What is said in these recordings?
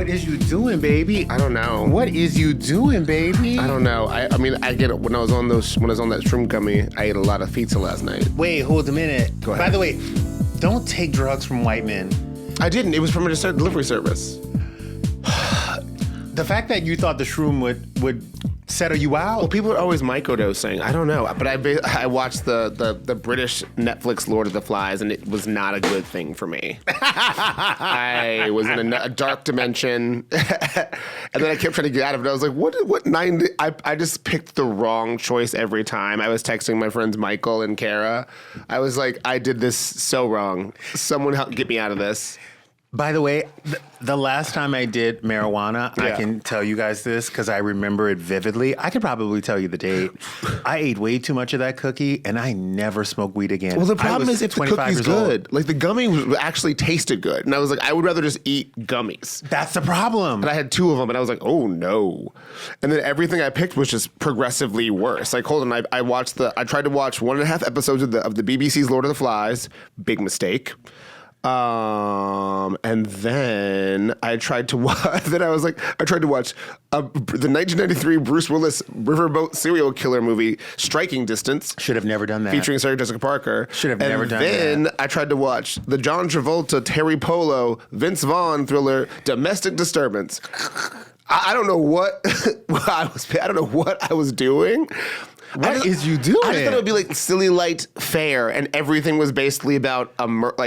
What is you doing, baby? I don't know. What is you doing, baby? I don't know. I mean, I get it. When I was on that shroom gummy, I ate a lot of pizza last night. Wait, hold a minute. Go ahead. By the way, don't take drugs from white men. I didn't. It was from a delivery service. The fact that you thought the shroom would settle you out. Well, people are always microdosing. I don't know, but I watched the British Netflix Lord of the Flies, and it was not a good thing for me. I was in a dark dimension, and then I kept trying to get out of it. I was like, what 90? I just picked the wrong choice every time. I was texting my friends Michael and Kara. I was like, I did this so wrong. Someone help get me out of this. By the way, the last time I did marijuana, I can tell you guys this because I remember it vividly. I could probably tell you the date. I ate way too much of that cookie, and I never smoked weed again. Well, the problem is if the cookie's good. Like, the gummy actually tasted good. And I was like, I would rather just eat gummies. That's the problem. And I had 2 of them, and I was like, oh, no. And then everything I picked was just progressively worse. Like, hold on, I tried to watch 1.5 episodes of the BBC's Lord of the Flies. Big mistake. And then I tried to watch. I tried to watch the 1993 Bruce Willis riverboat serial killer movie, Striking Distance. Should have never done that. Featuring Sarah Jessica Parker. Should have never done that. And then I tried to watch the John Travolta, Terry Polo, Vince Vaughn thriller, Domestic Disturbance. I don't know what I don't know what I was doing. What is you doing? I just thought it would be like silly light fare, and everything was basically about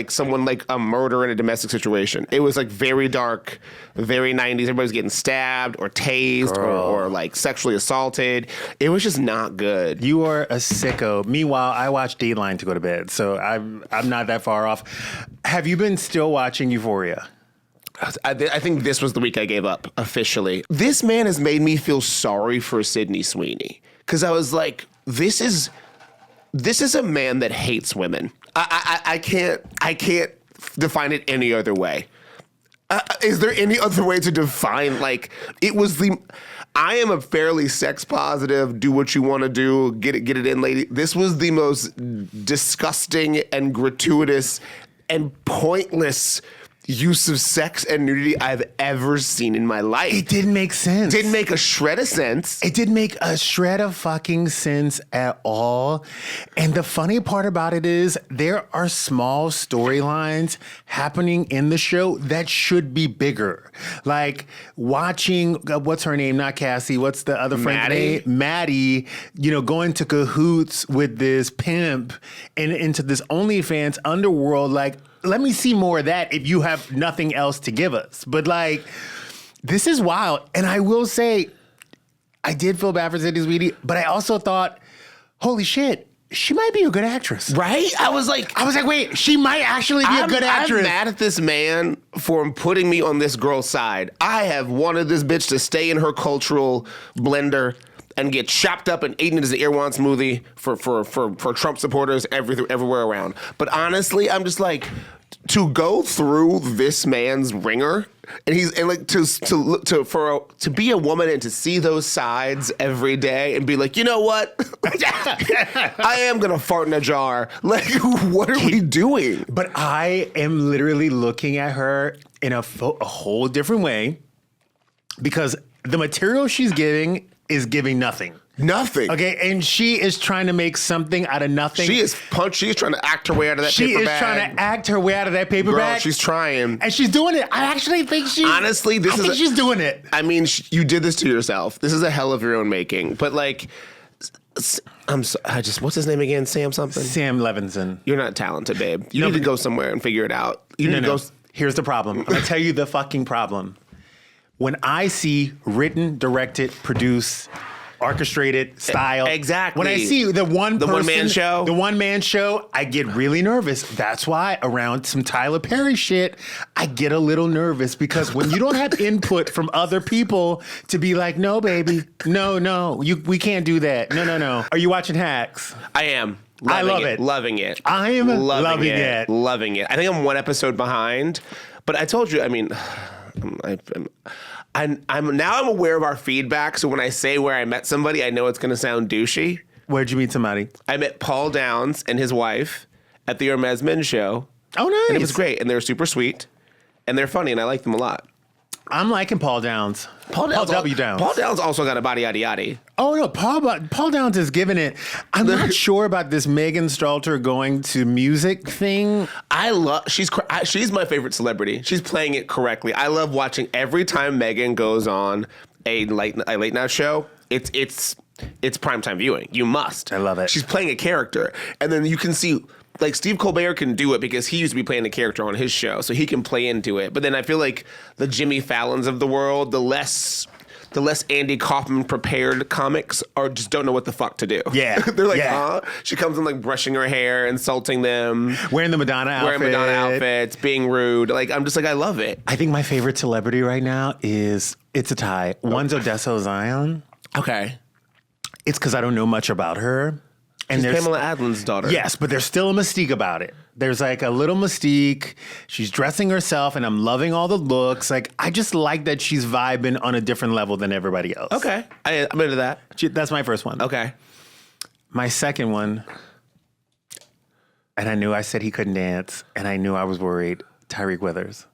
someone like a murder in a domestic situation. It was like very dark, very 90s. Everybody was getting stabbed or tased or like sexually assaulted. It was just not good. You are a sicko. Meanwhile, I watch Dateline to go to bed, so I'm not that far off. Have you been still watching Euphoria? I think this was the week I gave up officially. This man has made me feel sorry for Sydney Sweeney. Because I was like, this is a man that hates women. I can't define it any other way. Is there any other way to define, like, I am a fairly sex positive, do what you want to do, get it in, lady. This was the most disgusting and gratuitous and pointless use of sex and nudity I've ever seen in my life. It didn't make sense. Didn't make a shred of sense. It didn't make a shred of fucking sense at all. And the funny part about it is there are small storylines happening in the show that should be bigger. Like watching, what's her name? Not Cassie. What's the other friend's name? Maddie, going to cahoots with this pimp and into this OnlyFans underworld. Like, let me see more of that if you have nothing else to give us. But like, this is wild. And I will say, I did feel bad for Sydney Sweeney, but I also thought, holy shit, she might be a good actress. Right? I was like, wait, she might actually be a good actress. I'm mad at this man for putting me on this girl's side. I have wanted this bitch to stay in her cultural blender and get chopped up and eaten as an Irwan smoothie for Trump supporters everywhere around. But honestly, I'm just like, to go through this man's ringer, and to be a woman and to see those sides every day and be like, you know what? I am gonna fart in a jar. Like, what are we doing? But I am literally looking at her in a whole different way because the material she's giving is giving nothing. Nothing. Okay, and she is trying to make something out of nothing. She is trying to act her way out of that paper bag. She is trying to act her way out of that paper bag. She's trying. And she's doing it. I actually think she's... Honestly, she's doing it. I mean, you did this to yourself. This is a hell of your own making. But like, what's his name again? Sam something? Sam Levinson. You're not talented, babe. You need to go somewhere and figure it out. You need to go... Here's the problem. I'm going to tell you the fucking problem. When I see written, directed, produced, orchestrated, style. Exactly. When I see the one-man show, I get really nervous. That's why around some Tyler Perry shit, I get a little nervous because when you don't have input from other people to be like, no, baby, no, we can't do that. No. Are you watching Hacks? I am. I love it. Loving it. I am loving it. Loving it. I think I'm one episode behind, but I told you, I mean, I'm aware of our feedback, so when I say where I met somebody, I know it's going to sound douchey. Where'd you meet somebody? I met Paul Downs and his wife at the Hermes Men's show. Oh, nice. And it was great, and they were super sweet, and they're funny, and I like them a lot. I'm liking Paul Downs. Paul W. Downs. Paul Downs also got a body yaddy yaddy. Oh no, Paul Downs is giving it. I'm not sure about this Megan Stalter going to music thing. She's my favorite celebrity. She's playing it correctly. I love watching every time Megan goes on a late night show. It's primetime viewing. You must. I love it. She's playing a character, and then you can see. Like, Steve Colbert can do it because he used to be playing a character on his show, so he can play into it. But then I feel like the Jimmy Fallons of the world, the less Andy Kaufman prepared comics just don't know what the fuck to do. Yeah. They're like, huh? She comes in like brushing her hair, insulting them. Wearing the Madonna outfits, being rude. Like, I'm just like, I love it. I think my favorite celebrity right now it's a tie. One's Odessa Zion. Okay. It's because I don't know much about her. And she's Pamela Adlin's daughter. Yes, but there's still a mystique about it. There's like a little mystique. She's dressing herself, and I'm loving all the looks. Like, I just like that she's vibing on a different level than everybody else. Okay. I'm into that. That's my first one. Okay. My second one, and I knew I said he couldn't dance, and I knew I was worried, Tyreek Withers.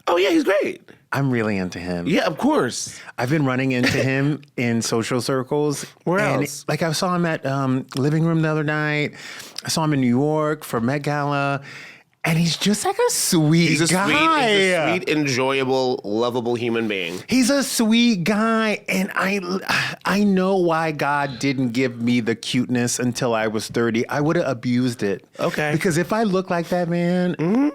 Oh, yeah, he's great. I'm really into him. Yeah, of course. I've been running into him in social circles. Where else? Like, I saw him at Living Room the other night. I saw him in New York for Met Gala. And he's just like a sweet guy. He's a sweet, enjoyable, lovable human being. He's a sweet guy. And I know why God didn't give me the cuteness until I was 30. I would have abused it. Okay. Because if I look like that, man...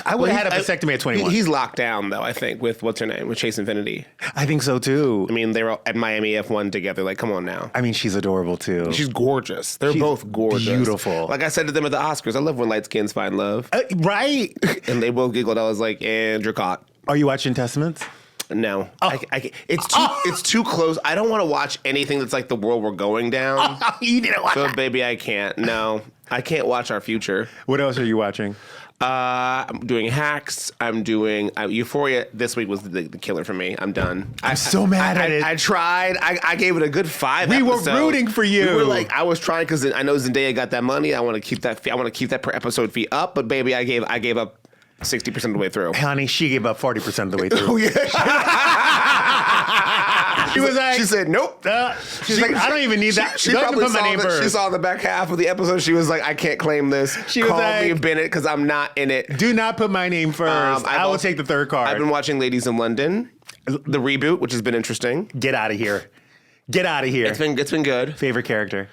I would have had a vasectomy at 21. He's locked down, though, I think, with what's her name? With Chase Infinity. I think so, too. I mean, they were at Miami F1 together. Like, come on now. I mean, she's adorable, too. She's gorgeous. She's both gorgeous. Beautiful. Like I said to them at the Oscars, I love when light skins find love. Right. And they both giggled. I was like, and you're caught. Are you watching Testaments? No. Oh. It's too close. I don't want to watch anything that's like the world we're going down. You didn't watch So, that. baby, I can't. No. I can't watch our future. What else are you watching? I'm doing Hacks. I'm doing Euphoria. This week was the killer for me. I'm done. I'm so mad at it. I tried. I gave it a good 5. We were rooting for you. We were like, I was trying because I know Zendaya got that money. I want to keep that. I want to keep that per episode fee up. But baby, I gave up 60% of the way through. Honey, she gave up 40% of the way through. Oh yeah. She was like, she said, nope. She's like, I don't even need that. She probably saw she saw the back half of the episode. She was like, I can't claim this. She was Call me Bennett because I'm not in it. Do not put my name first. I will take the third card. I've been watching Ladies in London, the reboot, which has been interesting. Get out of here. Get out of here. It's been good. Favorite character?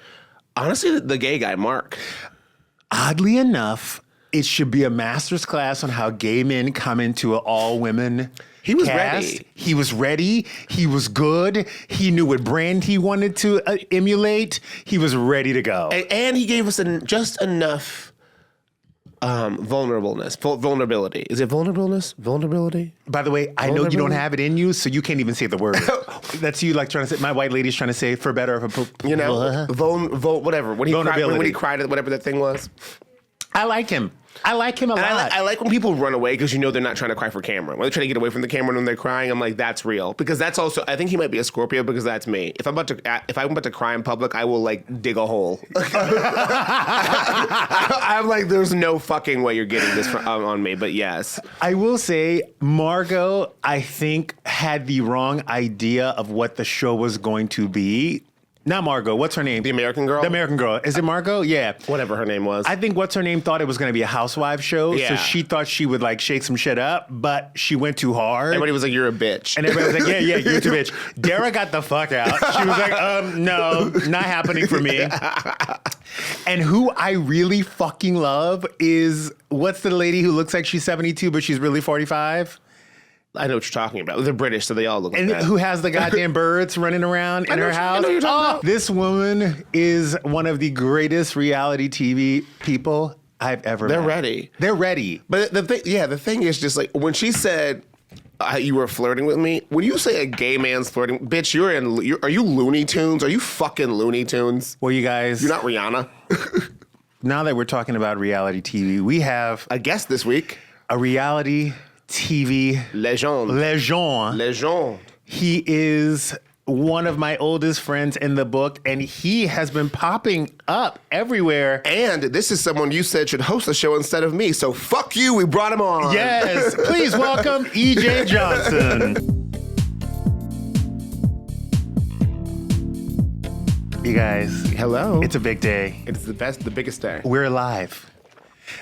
Honestly, the gay guy, Mark. Oddly enough, it should be a master's class on how gay men come into an all-women He was cast. ready. He was ready. He was good. He knew what brand he wanted to emulate. He was ready to go. And he gave us just enough vulnerability. Is it vulnerableness? Vulnerability? By the way, I know you don't have it in you, so you can't even say the word. That's you like trying to say, my white lady's trying to say for better. You know, whatever. When he cried at whatever that thing was. I like him. I like him a lot. I like when people run away because you know they're not trying to cry for camera. When they're trying to get away from the camera when they're crying, I'm like, that's real. Because that's also, I think he might be a Scorpio because that's me. If I'm about to cry in public, I will like dig a hole. I'm like, there's no fucking way you're getting this on me. But yes, I will say Margot, I think, had the wrong idea of what the show was going to be. Not Margot. What's her name? The American Girl? The American Girl. Is it Margot? Yeah. Whatever her name was. I think what's her name thought it was going to be a housewife show. Yeah. So she thought she would like shake some shit up, but she went too hard. Everybody was like, you're a bitch. And everybody was like, yeah, you're too bitch. Dara got the fuck out. She was like, no, not happening for me. And who I really fucking love is, what's the lady who looks like she's 72, but she's really 45? I know what you're talking about. They're British, so they all look like that. And who has the goddamn birds running around in her house? I know what you're talking about. This woman is one of the greatest reality TV people I've ever met. They're ready. They're ready. But the thing is just like, when she said, you were flirting with me, when you say a gay man's flirting, bitch, are you Looney Tunes? Are you fucking Looney Tunes? Well, you guys. You're not Rihanna. Now that we're talking about reality TV, we have a guest this week. A reality TV legend. He is one of my oldest friends in the book, and he has been popping up everywhere. And this is someone you said should host the show instead of me, so fuck you, we brought him on. Yes, please welcome EJ Johnson. You guys. Hello. It's a big day. It's the biggest day. We're alive.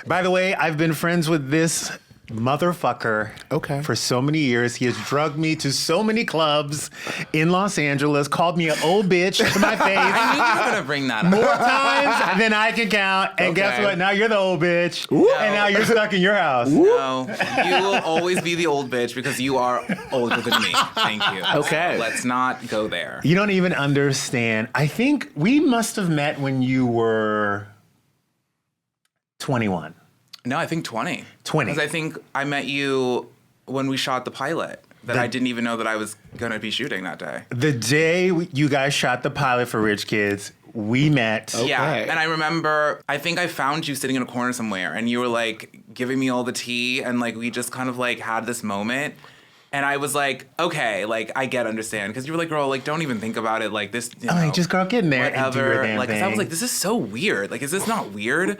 By the way, I've been friends with this motherfucker for so many years. He has drugged me to so many clubs in Los Angeles, called me an old bitch to my face. I knew you were gonna bring that up. More times than I can count. And guess what? Now you're the old bitch. And now you're stuck in your house. No, you will always be the old bitch because you are older than me. Thank you. Okay. So let's not go there. You don't even understand. I think we must have met when you were 21. No, I think 20. 20. Because I think I met you when we shot the pilot that I didn't even know that I was going to be shooting that day. The day you guys shot the pilot for Rich Kids, we met. Yeah, and I remember, I think I found you sitting in a corner somewhere and you were like giving me all the tea and like we just kind of like had this moment. And I was like, okay, like I understand. Because you were like, girl, like don't even think about it. Like this, you know, just girl, get in there whatever. and do your damn like, 'cause thing. I was like, this is so weird. Like, is this not weird? I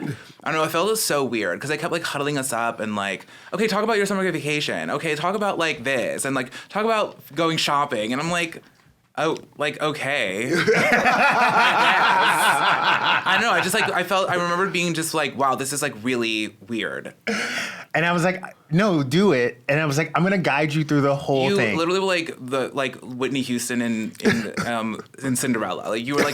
don't know. I felt it was so weird because I kept like huddling us up and like, okay, talk about your summer vacation. Okay, talk about like this and like talk about going shopping. And I'm like, oh, like okay. I don't know. I just like I remember being just like, wow, this is like really weird. And I was like, no, do it. And I was like, I'm gonna guide you through the whole thing. You literally were like Whitney Houston in Cinderella. Like you were like,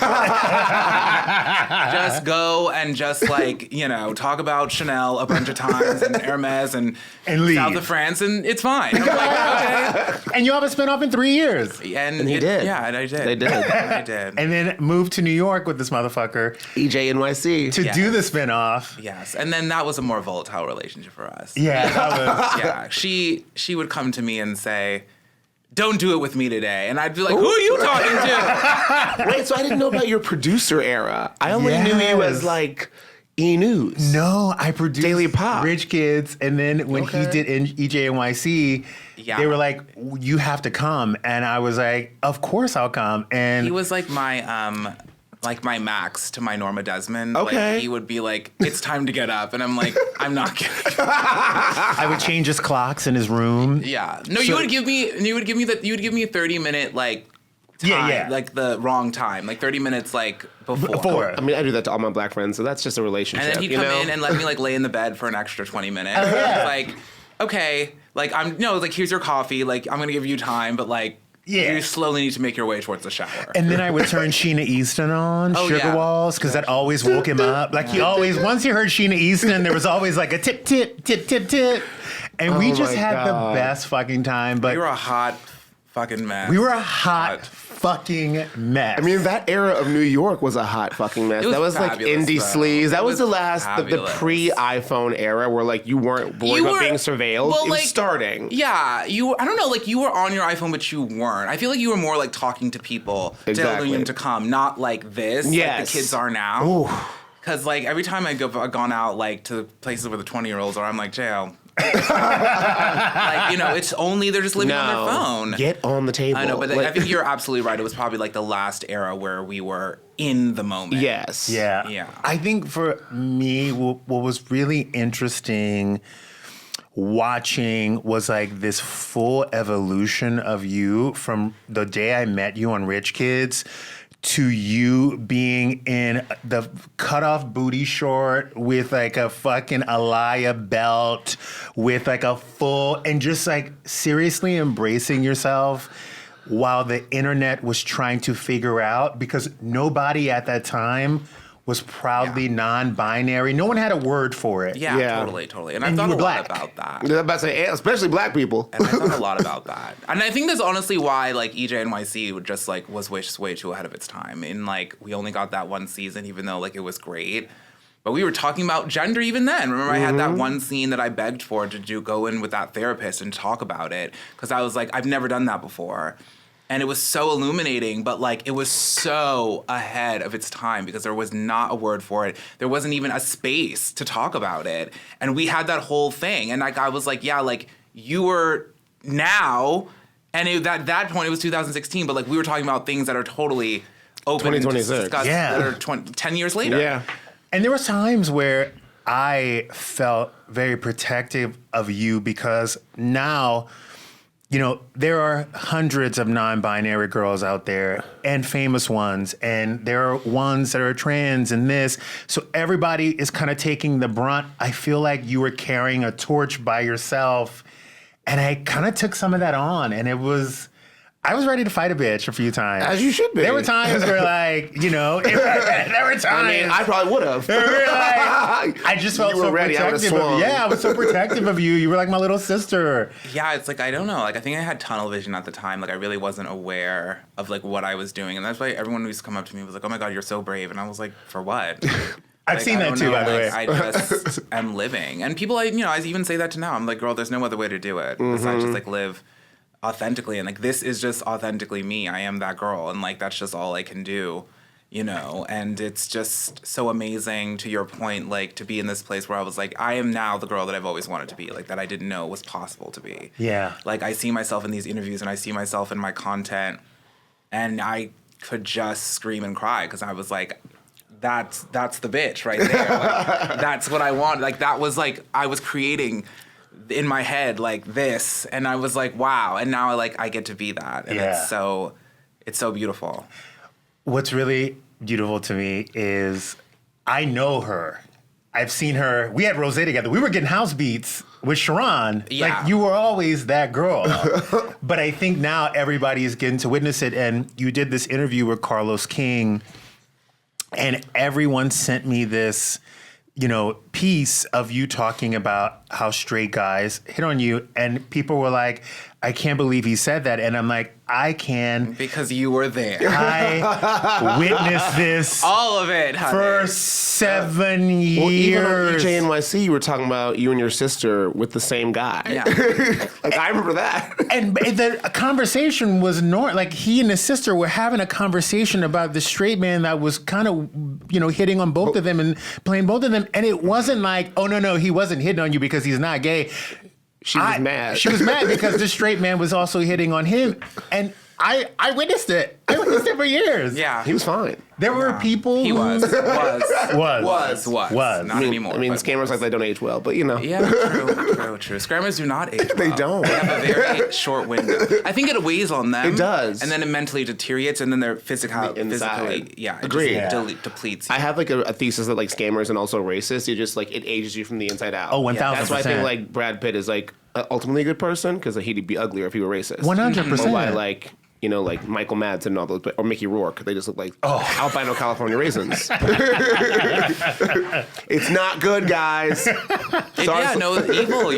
just go and just like, you know, talk about Chanel a bunch of times and Hermes and leave. South of France and it's fine. And I'm like, okay. And you have a spinoff in 3 years. And he did. Yeah, and I did. They did. I did. And then moved to New York with this motherfucker EJNYC. to do the spinoff. Yes, and then that was a more volatile relationship for us. Yeah, that was. Yeah, she would come to me and say, "Don't do it with me today," and I'd be like, "Who are you talking to?" Wait, so I didn't know about your producer era. I only knew you as like E! News. No, I produced Daily Pop. Rich Kids, and then when he did EJNYC, they were like, "You have to come," and I was like, "Of course I'll come." And He was like my Max to my Norma Desmond. Okay. Like, he would be like, "It's time to get up," and I'm like, "I'm not kidding." I would change his clocks in his room. Yeah. No, you would give me a 30-minute like time, like the wrong time, like 30 minutes like before. I mean, I do that to all my black friends, so that's just a relationship. And then he'd come in and let me like lay in the bed for an extra 20 minutes. Like, okay, like like here's your coffee. Like I'm gonna give you time, but like you slowly need to make your way towards the shower. And then I would turn Sheena Easton on, Sugar Walls, because that always woke him up. Like he always, once he heard Sheena Easton, there was always like a tip, tip, tip, tip, tip. And we just had the best fucking time. But you were a hot fucking mess. We were a hot fucking mess. I mean, that era of New York was a hot fucking mess. That was like indie sleaze. That was the last, the pre-iPhone era where like you weren't worried about being surveilled. Well, it was like, starting. Yeah, I don't know, like you were on your iPhone, but you weren't. I feel like you were more like talking to people, telling them to come, not like this, like the kids are now. Because like every time I've gone out like to places where the 20-year-olds are, I'm like, jail. Like, you know, it's only they're just living on their phone. Get on the table. I know, but I think you're absolutely right. It was probably like the last era where we were in the moment. Yes. Yeah. I think for me, what was really interesting watching was like this full evolution of you from the day I met you on Rich Kids to you being in the cutoff booty short with like a fucking Alaya belt with like a full and just like seriously embracing yourself while the internet was trying to figure out, because nobody at that time was proudly non-binary. No one had a word for it. Yeah. Totally. And I thought a lot about that. I was about to say, especially black people. And I thought a lot about that. And I think that's honestly why like EJNYC would just like was way too ahead of its time. And like we only got that one season, even though like it was great. But we were talking about gender even then. Remember, I had that one scene that I begged for to go in with that therapist and talk about it, because I was like, I've never done that before. And it was so illuminating, but like it was so ahead of its time because there was not a word for it. There wasn't even a space to talk about it. And we had that whole thing. And like I was like, yeah, like you were now And at that point, it was 2016, but like we were talking about things that are totally open 2026. that are 10 years later. Yeah. And there were times where I felt very protective of you because now, there are hundreds of non-binary girls out there and famous ones, and there are ones that are trans and this. So everybody is kind of taking the brunt. I feel like you were carrying a torch by yourself, and I kind of took some of that on, and I was ready to fight a bitch a few times. As you should be. There were times where, like, there were times. I mean, I probably would have. I just felt You were so ready. I would've protective of swung. you. Yeah, I was so protective of you. You were like my little sister. Yeah, it's like, I don't know. Like, I think I had tunnel vision at the time. Like, I really wasn't aware of, like, what I was doing. And that's why everyone who used to come up to me was like, oh, my God, you're so brave. And I was like, for what? I've seen that too, by the way. I just am living. And people, I even say that to now. I'm like, girl, there's no other way to do it. Besides just, like, live authentically. And, like, this is just authentically me. I am that girl. And, like, that's just all I can do. And it's just so amazing, to your point, like, to be in this place where I was like, I am now the girl that I've always wanted to be, like, that I didn't know was possible to be. Yeah. Like, I see myself in these interviews and I see myself in my content, and I could just scream and cry because I was like, that's the bitch right there. Like, that's what I want. Like, that was, like, I was creating in my head, like, this, and I was like, wow. And now, I get to be that. And Yeah. it's so beautiful. What's really beautiful to me is I know her. I've seen her. We had Rosé together. We were getting house beats with Sharon. Yeah. Like, you were always that girl. But I think now everybody is getting to witness it. And you did this interview with Carlos King, and everyone sent me this, piece of you talking about how straight guys hit on you. And people were like, I can't believe he said that. And I'm like, I can. Because you were there. I witnessed this All of it, honey. for 7 years. Well, even on EJNYC, you were talking about you and your sister with the same guy. Yeah. Like, I remember that. And the conversation was like, he and his sister were having a conversation about the straight man that was kind of, hitting on both of them and playing both of them. And it wasn't like, oh, no, he wasn't hitting on you because he's not gay. She was mad. She was mad because the straight man was also hitting on him. And I witnessed it. I witnessed it for years. Yeah. He was fine. There were people He who... was. Was. Not anymore. I mean, but- scammers like they don't age well, but Yeah, true. Scammers do not age They well. don't. They have a very short window. I think it weighs on them. It does. And then it mentally deteriorates, and then their Inside. physically, it Agreed. just depletes you. I have like a thesis that like scammers and also racist, you just like it ages you from the inside out. Oh, 1,000%. That's why I think like Brad Pitt is like ultimately a good person because he'd be uglier if he were racist. 100%. Or why like like Michael Madsen and all those, or Mickey Rourke, they just look like albino California raisins. It's not good, guys. Evil.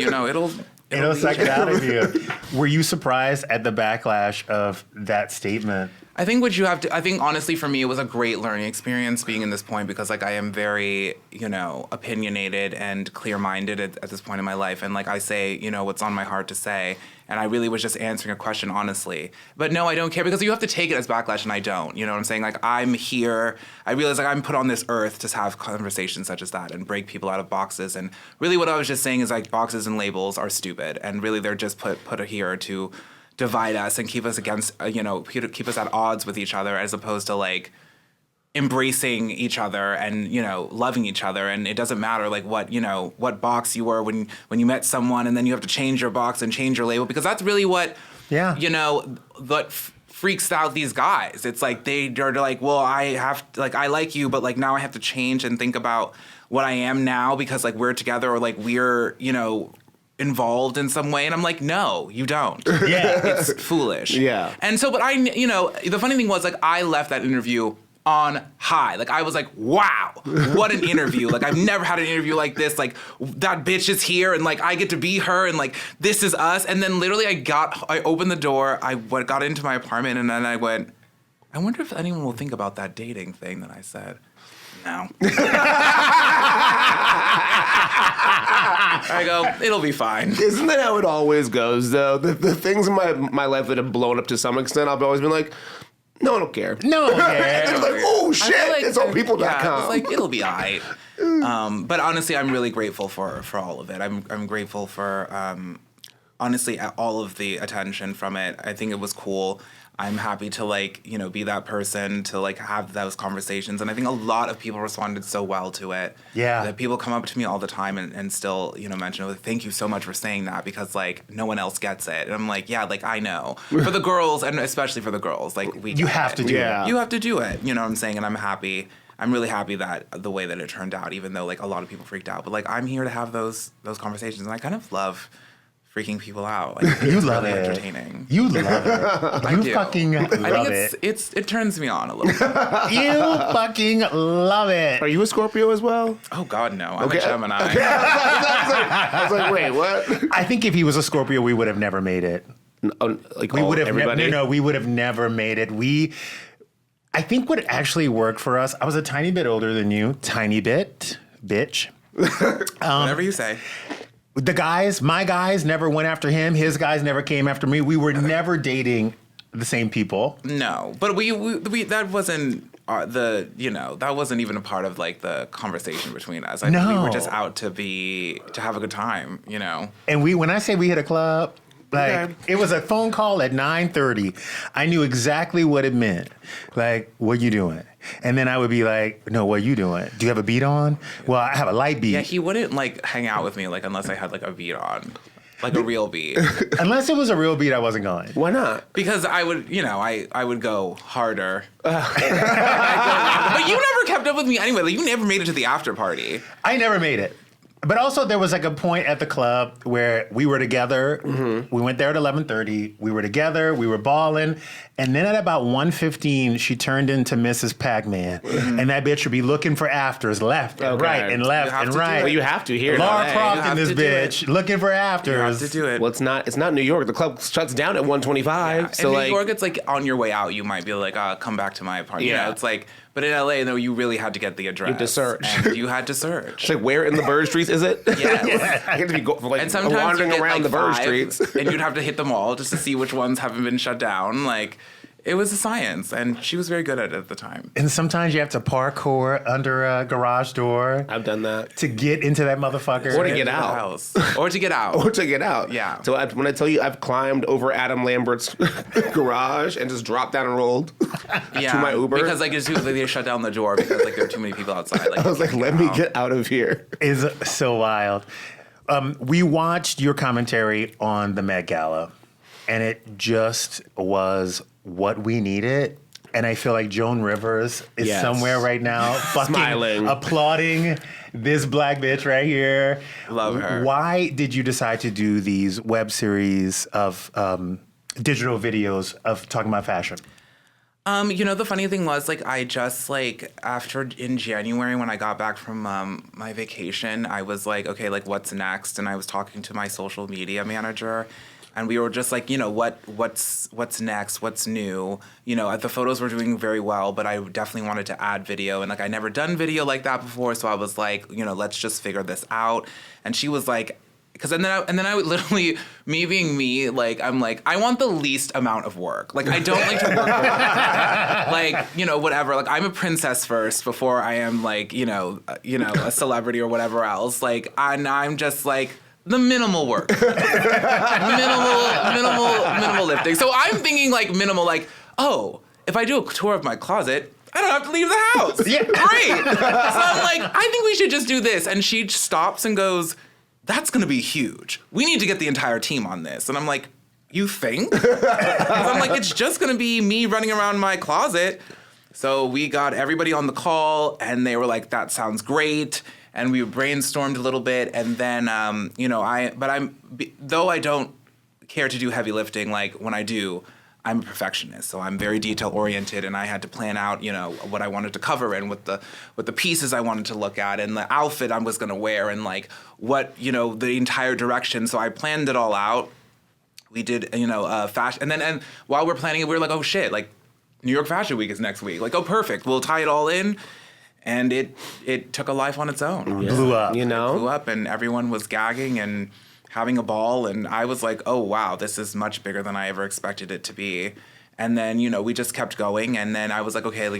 It'll suck it out of you. Were you surprised at the backlash of that statement? I think honestly for me it was a great learning experience being in this point because like I am very, opinionated and clear-minded at this point in my life, and like I say, what's on my heart to say, and I really was just answering a question honestly. But no, I don't care because you have to take it as backlash and I don't. You know what I'm saying? Like I'm here, I realize like I'm put on this earth to have conversations such as that and break people out of boxes, and really what I was just saying is like boxes and labels are stupid and really they're just put here to divide us and keep us against, keep us at odds with each other as opposed to like embracing each other and, loving each other. And it doesn't matter like what box you were when you met someone and then you have to change your box and change your label because that's really what, freaks out these guys. It's like they're like, well, I like you, but like now I have to change and think about what I am now because like we're together or like we're, involved in some way, and I'm like, no, you don't. Yeah. It's foolish. Yeah. And so, but the funny thing was, like, I left that interview on high. Like, I was like, wow, what an interview. Like, I've never had an interview like this. Like, that bitch is here, and, like, I get to be her, and, like, this is us. And then literally I opened the door, I got into my apartment, and then I went, I wonder if anyone will think about that dating thing that I said. No. I go, it'll be fine. Isn't that how it always goes, though? The things in my life that have blown up to some extent, I've always been like, no, I don't care. No, okay. And it's like, oh, shit, like, it's on people.com. Yeah, it's like, it'll be all right. But honestly, I'm really grateful for all of it. I'm grateful for honestly, all of the attention from it. I think it was cool. I'm happy to like, be that person to like have those conversations. And I think a lot of people responded so well to it. Yeah. That people come up to me all the time and still, mention, like, thank you so much for saying that because like no one else gets it. And I'm like, yeah, like I know. For the girls, and especially for the girls, like you have to do it. You have to do it. You know what I'm saying? And I'm happy. I'm really happy that the way that it turned out, even though like a lot of people freaked out. But like I'm here to have those conversations, and I kind of love freaking people out. Like, You it's love really it. entertaining. You love it. You do. fucking love I think it turns me on a little bit. You fucking love it. Are you a Scorpio as well? Oh God, no. I'm a Gemini. I was like, wait, what? I think if he was a Scorpio, we would have never made it. Like We would have everybody? no, we would have never made it. I think what actually worked for us, I was a tiny bit older than you, tiny bit, bitch. Whatever you say. My guys never went after him. His guys never came after me. We were never dating the same people. No, but we that wasn't that wasn't even a part of like the conversation between us. I think we were just out to have a good time, And when I say we hit a club, like it was a phone call at 9:30. I knew exactly what it meant. Like, what you doing? And then I would be like, no, what are you doing? Do you have a beat on? Well, I have a light beat. Yeah, he wouldn't like hang out with me like unless I had like a beat on. Like a real beat. Unless it was a real beat, I wasn't going. Why not? Because I would, I would go harder. But you never kept up with me anyway. Like you never made it to the after party. I never made it. But also there was like a point at the club where we were together. Mm-hmm. We went there at 11:30. We were together. We were balling. And then at about 1:15, she turned into Mrs. Pac-Man. Mm-hmm. And that bitch would be looking for afters left and right and left and right. Well, you have to here. Lara Croft in this bitch looking for afters. You have to do it. Well, it's not New York. The club shuts down at 1:25. Yeah. So in like, New York, it's like on your way out, you might be like, come back to my apartment. Yeah. It's like, but in LA, no, you really had to get the address. You had to search. And you had to search. It's like, where in the Bird Streets is it? Yes. I get to be And sometimes wandering you get around like the Bird 5, Streets. and you'd have to hit them all just to see which ones haven't been shut down. Like, it was a science, and she was very good at it at the time. And sometimes you have to parkour under a garage door. I've done that. To get into that motherfucker. Or to get out. House. Or to get out. Or to get out. Yeah. So when I tell you I've climbed over Adam Lambert's garage and just dropped down and rolled to my Uber. Because like they shut down the door because like there were too many people outside. Like I was like, let me get out of here. Is so wild. We watched your commentary on the Met Gala, and it just was what we needed. And I feel like Joan Rivers is somewhere right now fucking smiling, applauding this black bitch right here. Love her. Why did you decide to do these web series of digital videos of talking about fashion? The funny thing was, like, I just, like, in January when I got back from my vacation, I was like, okay, like, what's next? And I was talking to my social media manager, and we were just like, what's next? What's new? The photos were doing very well, but I definitely wanted to add video. And, like, I never done video like that before, so I was like, let's just figure this out. And she was like, and then I would literally, me being me, like, I'm like, I want the least amount of work. Like, I don't like to work like, whatever. Like, I'm a princess first before I am, like, a celebrity or whatever else. Like, I'm just, like, the minimal work. minimal lifting. So I'm thinking, like, minimal, like, oh, if I do a tour of my closet, I don't have to leave the house. Yeah. Great. So I'm like, I think we should just do this. And she stops and goes, that's going to be huge. We need to get the entire team on this. And I'm like, you think? Because I'm like, it's just going to be me running around my closet. So we got everybody on the call, and they were like, that sounds great. And we brainstormed a little bit. And then, though I don't care to do heavy lifting, like when I do, I'm a perfectionist, so I'm very detail oriented, and I had to plan out, what I wanted to cover and what the pieces I wanted to look at and the outfit I was going to wear and like what, the entire direction. So I planned it all out. We did, fashion, and while we're planning it, we were like, oh shit, like New York Fashion Week is next week. Like, oh perfect, we'll tie it all in. And it took a life on its own. Yeah. Blew up. It blew up, and everyone was gagging and having a ball, and I was like, oh wow, this is much bigger than I ever expected it to be. And then, we just kept going. And then I was like, okay, we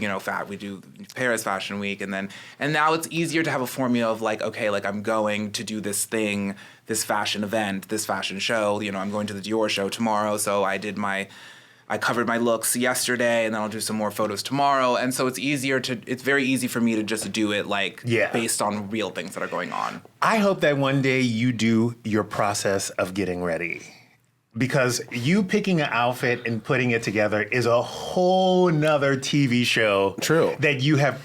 do Paris Fashion Week. And now it's easier to have a formula of like, okay, like I'm going to do this thing, this fashion event, this fashion show. I'm going to the Dior show tomorrow. So I covered my looks yesterday, and then I'll do some more photos tomorrow. And so it's very easy for me to just do it based on real things that are going on. I hope that one day you do your process of getting ready. Because you picking an outfit and putting it together is a whole nother TV show. True. That you have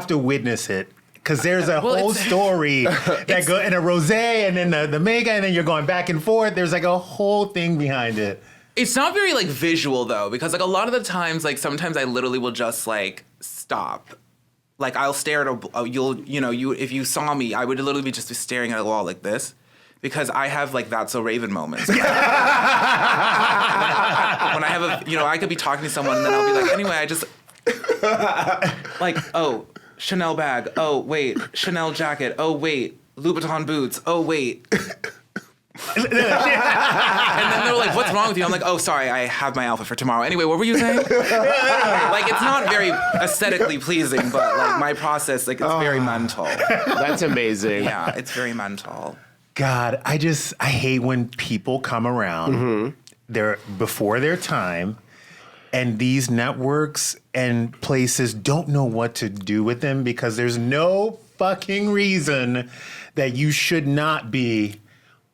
to witness it. Because there's a whole story that go in a rosé and then the makeup, and then you're going back and forth. There's like a whole thing behind it. It's not very like visual though, because like a lot of the times, like sometimes I literally will just like stop. Like I'll stare at if you saw me, I would literally be just staring at a wall like this. Because I have like That's So Raven moments. When I have I could be talking to someone and then I'll be like, anyway, I just like, oh, Chanel bag. Oh, wait, Chanel jacket. Oh, wait, Louboutin boots. Oh, wait. And then they're like, what's wrong with you? I'm like, oh, sorry, I have my outfit for tomorrow. Anyway, what were you saying? Like, it's not very aesthetically pleasing, but like my process, like it's very mental. That's amazing. Yeah, it's very mental. God, I hate when people come around, they're before their time, and these networks and places don't know what to do with them because there's no fucking reason that you should not be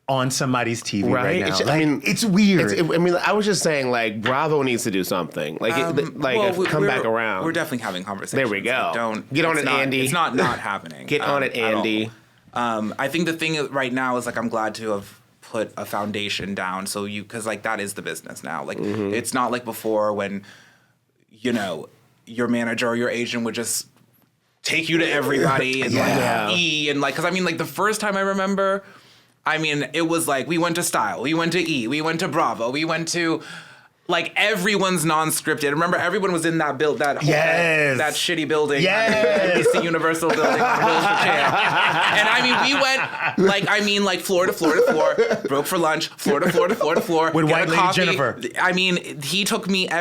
on somebody's TV right now. It's weird. I was just saying, like, Bravo needs to do something. Like, come back around. We're definitely having conversations. There we go. Don't get on it, Andy. It's not happening. Get on it, Andy. I think the thing right now is like I'm glad to have put a foundation down because like that is the business now. Like it's not like before when your manager or your agent would just take you to everybody and because the first time I remember, it was like we went to Style, we went to E, we went to Bravo, we went to like everyone's non-scripted. Remember, everyone was in that that shitty building, NBC Universal building on wheels for chair. And we went like floor to floor to floor, broke for lunch, floor to floor to floor to floor. With white lady Jennifer.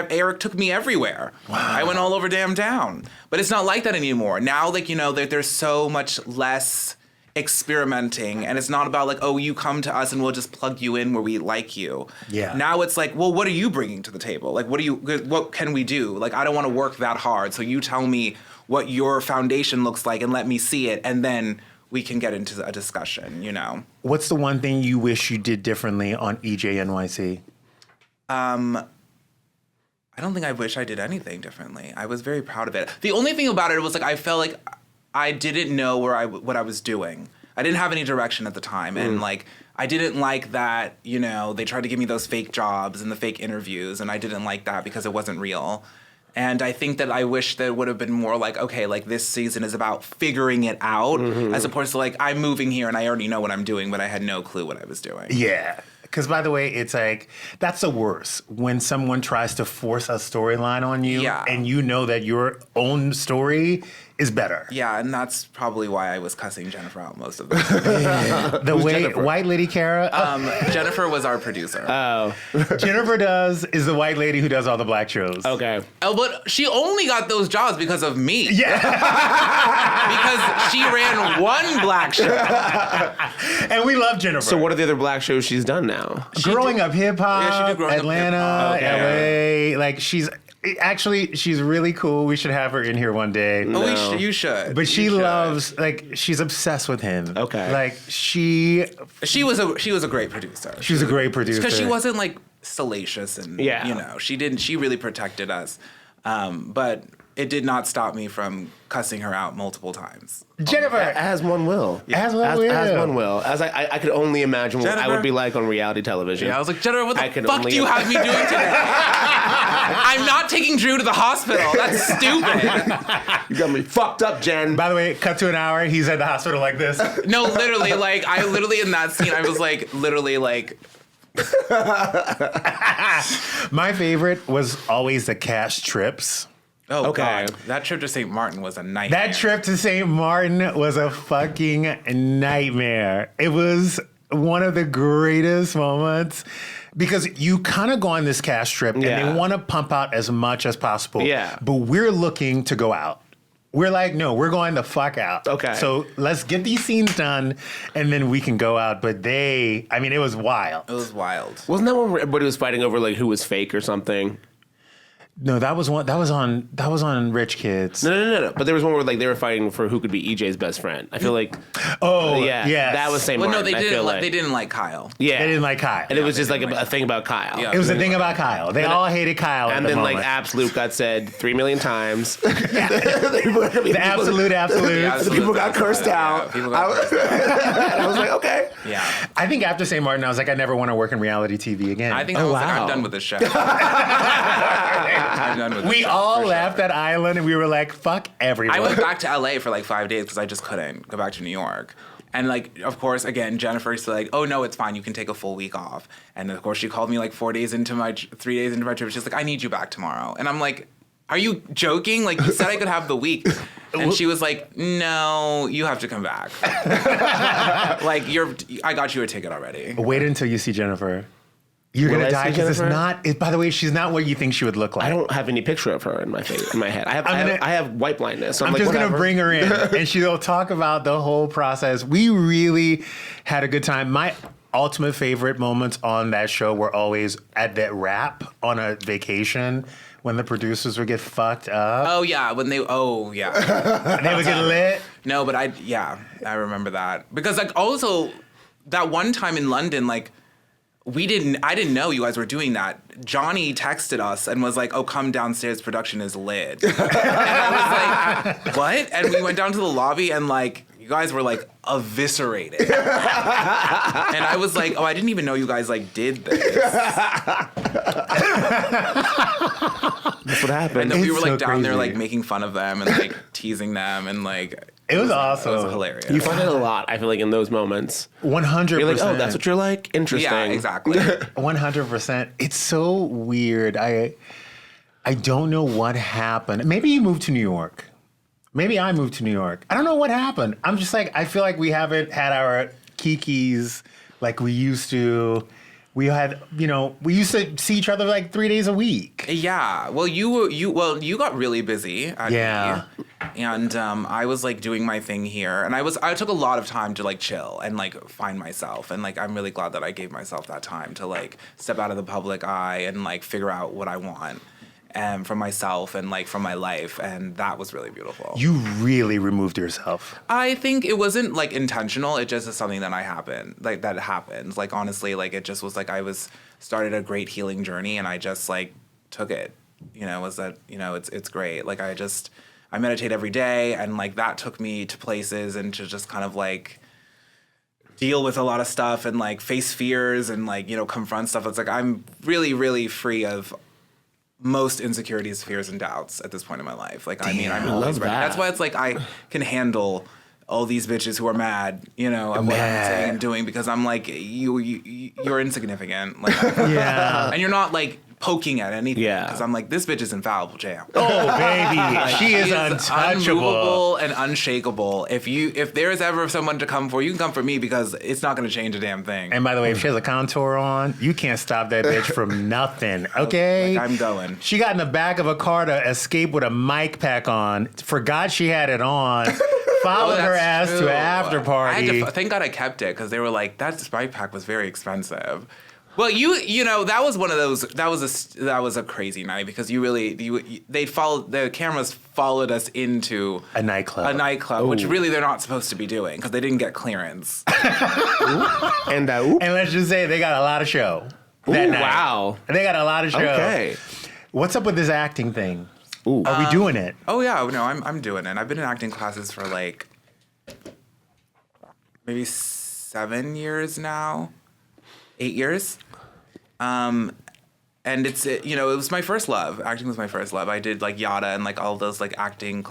Eric took me everywhere. Wow. I went all over damn town. But it's not like that anymore. Now, there's so much less experimenting, and it's not about like, oh, you come to us and we'll just plug you in where we like you. Yeah. Now it's like, well, what are you bringing to the table? Like, what can we do? Like, I don't want to work that hard, so you tell me what your foundation looks like and let me see it, and then we can get into a discussion, What's the one thing you wish you did differently on EJNYC? I don't think I wish I did anything differently. I was very proud of it. The only thing about it was like I felt like I didn't know what I was doing. I didn't have any direction at the time. And like, I didn't like that, they tried to give me those fake jobs and the fake interviews. And I didn't like that because it wasn't real. And I think that I wish that it would have been more like, okay, like this season is about figuring it out as opposed to like, I'm moving here and I already know what I'm doing, but I had no clue what I was doing. Yeah. Because, by the way, it's like, that's the worst. When someone tries to force a storyline on you and you know that your own story is better. Yeah, and that's probably why I was cussing Jennifer out most of the time. The way Jennifer? White Lady Cara? Jennifer was our producer. Oh. Jennifer is the white lady who does all the black shows. Okay. Oh, but she only got those jobs because of me. Yeah. Because she ran one black show. And we love Jennifer. So what are the other black shows she's done now? Growing Up Hip Hop, she did Growing Atlanta, Up Hip Hop. LA. Like, she's really cool. We should have her in here one day. No. You should. But she loves, like, she's obsessed with him. Okay. Like, she was a great producer. She was a great producer. Because she wasn't, like, salacious and, she really protected us. But it did not stop me from cussing her out multiple times. Jennifer! As one will. As one will. As I could only imagine what I would be like on reality television. Yeah, I was like, Jennifer, what the fuck do you have me doing today? I'm not taking Drew to the hospital. That's stupid. You got me fucked up, Jen. By the way, cut to an hour, he's at the hospital like this. No, literally, like, in that scene, I was like, literally, like... My favorite was always the cast trips. Oh, okay. God. That trip to St. Martin was a nightmare. That trip to St. Martin was a fucking nightmare. It was one of the greatest moments because you kind of go on this cast trip and they want to pump out as much as possible. Yeah. But we're looking to go out. We're like, no, we're going the fuck out. Okay. So let's get these scenes done and then we can go out. But it was wild. It was wild. Wasn't that when everybody was fighting over like who was fake or something? No, that was on Rich Kids. No. But there was one where like they were fighting for who could be EJ's best friend. I feel like that was St. Well, Martin. no, they didn't like Kyle. Yeah, They didn't like Kyle. and it was just like a thing about Kyle. Yeah. It was a thing about Kyle. They all hated Kyle. And at the then like moment. absolute got said 3 million times. The absolute. The people got cursed out. People got cursed out. And I was like, okay. Yeah. I think after St. Martin, I was like, I never want to work in reality TV again. I think I was like, I'm done with this show. I'm done with this We show, all for left sure. that island and we were like, fuck everyone. I went back to LA for like 5 days because I just couldn't go back to New York. And like, of course, again, Jennifer's like, oh no, it's fine. You can take a full week off. And of course, she called me like 3 days into my trip. She's like, I need you back tomorrow. And I'm like, are you joking? Like, you said I could have the week. And she was like, no, you have to come back. Like, I got you a ticket already. Wait until you see Jennifer. You're Will gonna I die see because it's Jennifer? not. By the way, she's not what you think she would look like. I don't have any picture of her in my head. I have white blindness. So I'm like, just whatever. gonna bring her in, and she'll talk about the whole process. We really had a good time. My ultimate favorite moments on that show were always at that wrap on a vacation when the producers would get fucked up. Oh, yeah. When they, yeah. And they would get lit. No, but I remember that. Because like also that one time in London, like I didn't know you guys were doing that. Johnny texted us and was like, oh, come downstairs, production is lit. And I was like, what? And we went down to the lobby and like, you guys were like eviscerated. And I was like, oh, I didn't even know you guys like did this. That's what happened. And then we It's were like so down there crazy. like making fun of them and like teasing them and like It was awesome. It was hilarious. You find it a lot, I feel like, in those moments. 100%. You're like, oh, that's what you're like? Interesting. Yeah, exactly. 100%. It's so weird. I don't know what happened. Maybe you moved to New York. Maybe I moved to New York. I don't know what happened. I'm just like, I feel like we haven't had our kikis like we used to. We had, we used to see each other like 3 days a week. Yeah. Well, you got really busy. Yeah. And I was like doing my thing here, and I took a lot of time to like chill and like find myself, and like I'm really glad that I gave myself that time to like step out of the public eye and like figure out what I want. From myself and like from my life, and that was really beautiful. You really removed yourself. I think it wasn't like intentional. It just is something that that happens. Like honestly, like it just was like I started a great healing journey, and I just like took it. It's great. Like I meditate every day, and like that took me to places and to just kind of like deal with a lot of stuff and like face fears and like confront stuff. It's like I'm really, really free of most insecurities, fears, and doubts at this point in my life. Like, I mean, I'm always ready. That's why it's like I can handle all these bitches who are mad, of what I'm saying and doing, because I'm like, you're insignificant. Like, Yeah. and you're not like poking at anything. Yeah. Because I'm like, this bitch is infallible, jam. Oh, baby. She is untouchable. Unmovable and unshakable. If there is ever someone to come for, you can come for me, because it's not going to change a damn thing. And by the way, if she has a contour on, you can't stop that bitch from nothing, okay? Like, I'm going. She got in the back of a car to escape with a mic pack on, forgot she had it on, followed her ass to an after party. Thank God I kept it, because they were like, that mic pack was very expensive. Well, that was one of those. That was a crazy night, because the cameras followed us into A nightclub. which really they're not supposed to be doing, because they didn't get clearance. And And let's just say they got a lot of show that night. wow. They got a lot of show. Okay. What's up with this acting thing? Ooh. Are we doing it? Oh yeah, no, I'm doing it. I've been in acting classes for like maybe 7 years now, 8 years. And it was my first love. Acting was my first love. I did like Yada and like all those like acting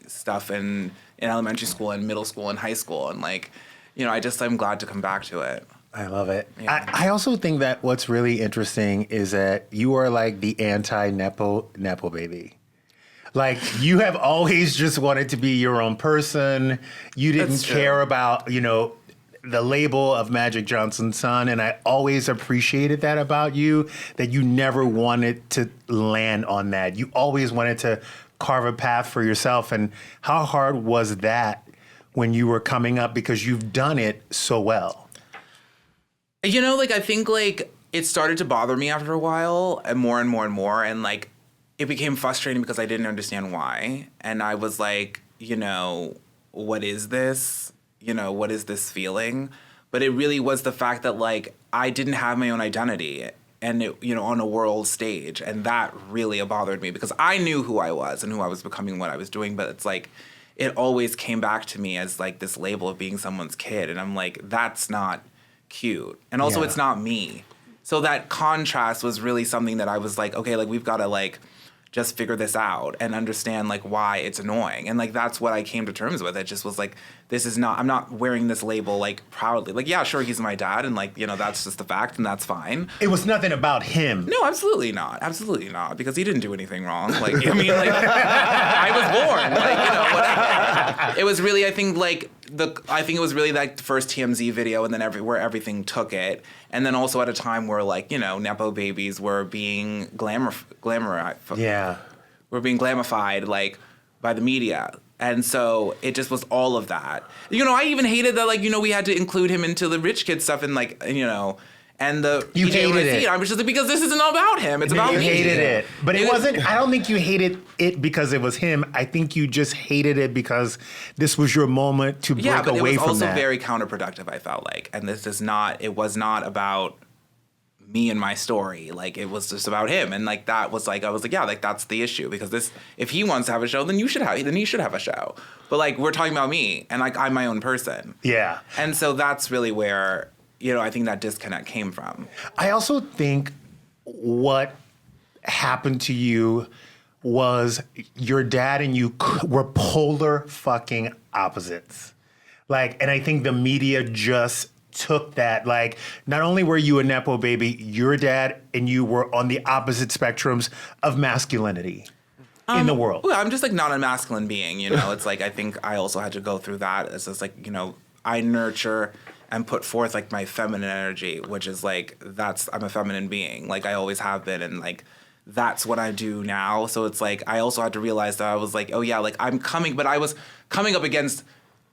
stuff in elementary school and middle school and high school, and like, I'm glad to come back to it. I love it. Yeah. I also think that what's really interesting is that you are like the anti-nepo baby. Like, you have always just wanted to be your own person. You didn't That's true. care about, the label of Magic Johnson's son, and I always appreciated that about you, that you never wanted to land on that. You always wanted to carve a path for yourself. And how hard was that when you were coming up, because you've done it so well? You know, like, I think, like, it started to bother me after a while, and more and more and more, and, like, it became frustrating because I didn't understand why. And I was like, you know, what is this? You know, what is this feeling? But it really was the fact that, like, I didn't have my own identity, and, it, you know, on a world stage. And that really bothered me because I knew who I was and who I was becoming, what I was doing. But it's like, it always came back to me as, like, this label of being someone's kid. And I'm like, that's not cute. And also, it's not me. So that contrast was really something that I was like, okay, like, we've got to, like, just figure this out and understand, like, why it's annoying. And, like, that's what I came to terms with. It just was like, this is not, I'm not wearing this label, like, proudly. Like, yeah, sure, he's my dad, and, like, you know, that's just the fact, and that's fine. It was nothing about him. No, absolutely not. Absolutely not. Because he didn't do anything wrong. Like, I mean, like, I was born. Like, you know, whatever. It was really, I think, like, I think it was really, like, the first TMZ video, and then where everything took it. And then also at a time where, like, you know, Nepo babies were being glamorized. Yeah. Were being glamified, like, by the media. And so it just was all of that. You know, I even hated that, like, you know, we had to include him into the rich kid stuff and, like, you know, and the You hated EJNYC. it. I was just like, because this isn't about him. It's about You me. hated it. But it wasn't, I don't think you hated it because it was him. I think you just hated it because this was your moment to break away from that. Yeah, but it was also very counterproductive, I felt like. And this is not, it was not about me and my story. Like, it was just about him. And, like, that was, like, I was like, yeah, like, that's the issue. Because this, if he wants to have a show, then he should have a show. But, like, we're talking about me. And, like, I'm my own person. Yeah. And so that's really where, you know, I think that disconnect came from. I also think what happened to you was your dad and you were polar fucking opposites. Like, and I think the media just took that. Like, not only were you a Nepo baby, your dad and you were on the opposite spectrums of masculinity in the world. Well, I'm just, like, not a masculine being, you know? It's like, I think I also had to go through that. It's just like, you know, I nurture and put forth, like, my feminine energy, which is, like, I'm a feminine being. Like, I always have been, and, like, that's what I do now. So it's like, I also had to realize that I was like, oh, yeah, like, I was coming up against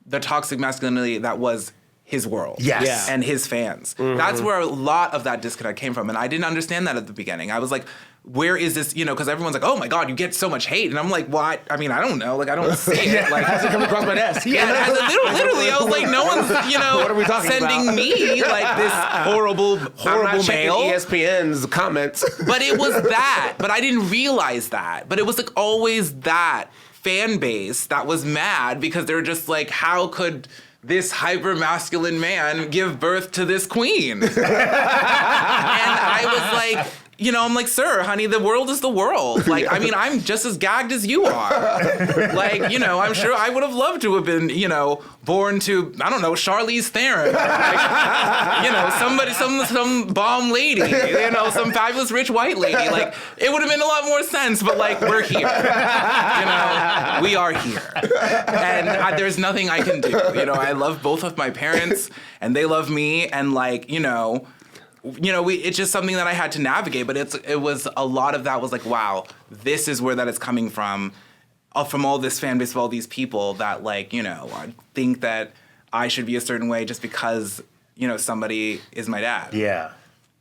the toxic masculinity that was his world. Yes. Yeah. And his fans. Mm-hmm. That's where a lot of that disconnect came from. And I didn't understand that at the beginning. I was like, where is this, you know, because everyone's like, oh my God, you get so much hate. And I'm like, what? I mean, I don't know. Like, I don't see it. Like, How's it come across my desk? Yeah, literally, I was like, no one's, you know, what are we talking sending about? me, like, this horrible I'm not checking mail. ESPN's comments. But it was that. But I didn't realize that. But it was, like, always that fan base that was mad because they were just like, how could this hyper-masculine man give birth to this queen? And I was like, you know, I'm like, sir, honey, the world is the world. Like, I mean, I'm just as gagged as you are. Like, you know, I'm sure I would have loved to have been, you know, born to, I don't know, Charlize Theron. Like, you know, somebody, some bomb lady, you know, some fabulous rich white lady. Like, it would have made a lot more sense, but, like, we're here. You know, we are here. And there's nothing I can do. You know, I love both of my parents, and they love me, and, like, you know, it's just something that I had to navigate, but it was a lot of that was like, wow, this is where that is coming from all this fan base of all these people that, like, you know, think that I should be a certain way just because, you know, somebody is my dad. Yeah.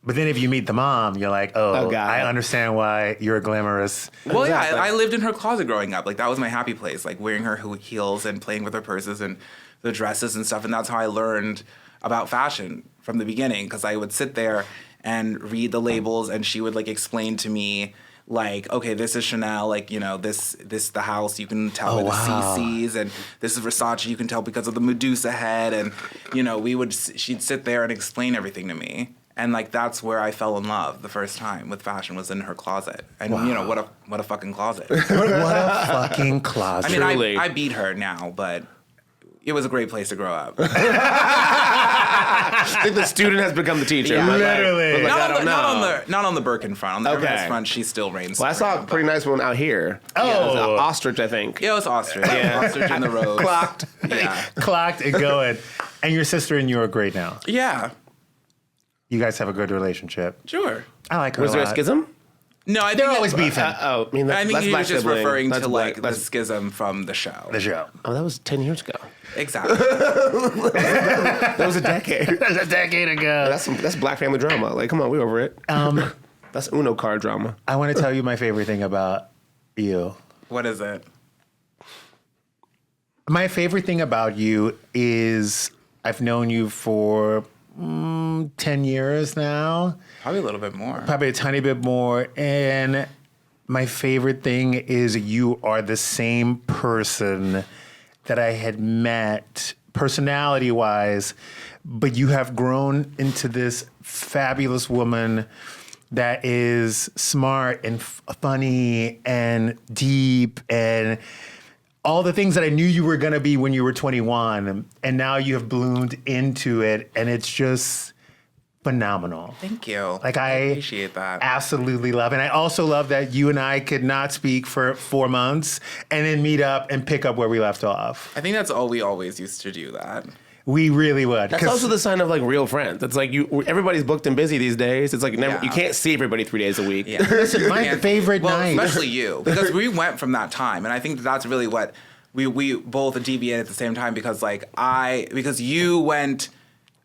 But then if you meet the mom, you're like, oh God. I understand why you're glamorous. Well, Exactly. yeah, I lived in her closet growing up. Like, that was my happy place, like wearing her heels and playing with her purses and the dresses and stuff. And that's how I learned about fashion from the beginning, because I would sit there and read the labels, and she would, like, explain to me, like, okay, this is Chanel, like, you know, this the house, you can tell by the CCs, and this is Versace, you can tell because of the Medusa head, and, you know, she'd sit there and explain everything to me. And, like, that's where I fell in love the first time with fashion, was in her closet. And, you know, what a fucking closet. What a fucking closet. I mean, Truly. I beat her now, but it was a great place to grow up. I think the student has become the teacher. Yeah. But, like, Literally. but, like, I don't know. Not on the Birkin front. On the Okay. Hermes front, she still reigns. Well, I saw a pretty nice one out here. Oh. Yeah, it was an ostrich, I think. Yeah, it was ostrich. Yeah. Ostrich in the road. Clocked. Yeah. Clocked and going. And your sister and you are great now. Yeah, You guys have a good relationship. sure. I like her Was a there a lot. schism? No, I think They're always beefing. I mean, I think that's he black was just sibling. referring That's to black- the that's- schism from the show. the show. Oh, that was 10 years ago. Exactly. That was a decade. That's a decade ago. That's black family drama. Like, come on, we're over it. That's Uno card drama. I want to tell you my favorite thing about you. What is it? My favorite thing about you is I've known you for 10 years now, Probably a little bit more. probably a tiny bit more. And my favorite thing is you are the same person that I had met personality-wise, but you have grown into this fabulous woman that is smart and funny and deep and all the things that I knew you were going to be when you were 21. And now you have bloomed into it, and it's just phenomenal. Thank you. Like I appreciate that. absolutely love. And I also love that you and I could not speak for 4 months and then meet up and pick up where we left off. I think that's all we always used to do. That. We really would. That's 'Cause- also the sign of like real friends. It's like everybody's booked and busy these days. It's like never, Yeah. you can't see everybody 3 days a week. Yeah. Listen, my And- favorite well, night. especially you, because we went from that time, and I think that's really what we both deviated at the same time. Because because you went.